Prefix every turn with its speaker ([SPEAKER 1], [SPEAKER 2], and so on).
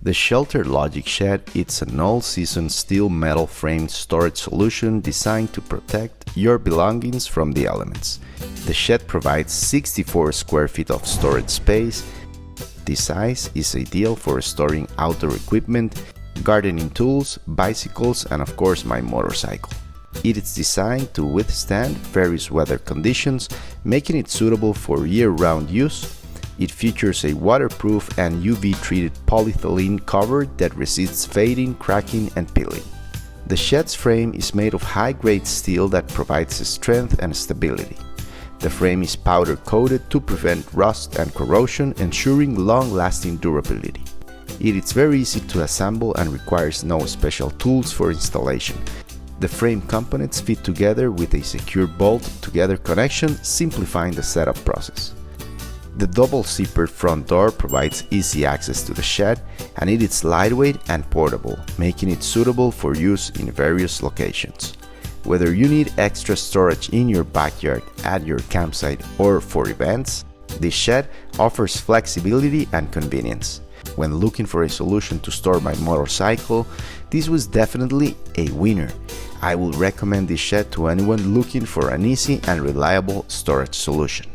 [SPEAKER 1] The ShelterLogic Shed is an all-season steel metal framed storage solution designed to protect your belongings from the elements. The shed provides 64 square feet of storage space. This size is ideal for storing outdoor equipment, gardening tools, bicycles, and of course my motorcycle. It is designed to withstand various weather conditions, making it suitable for year-round use. It features a waterproof and UV-treated polyethylene cover that resists fading, cracking, and peeling. The shed's frame is made of high-grade steel that provides strength and stability. The frame is powder-coated to prevent rust and corrosion, ensuring long-lasting durability. It is very easy to assemble and requires no special tools for installation. The frame components fit together with a secure bolt-together connection, simplifying the setup process. The double zippered front door provides easy access to the shed, and it is lightweight and portable, making it suitable for use in various locations. Whether you need extra storage in your backyard, at your campsite, or for events, this shed offers flexibility and convenience. When looking for a solution to store my motorcycle, this was definitely a winner. I would recommend this shed to anyone looking for an easy and reliable storage solution.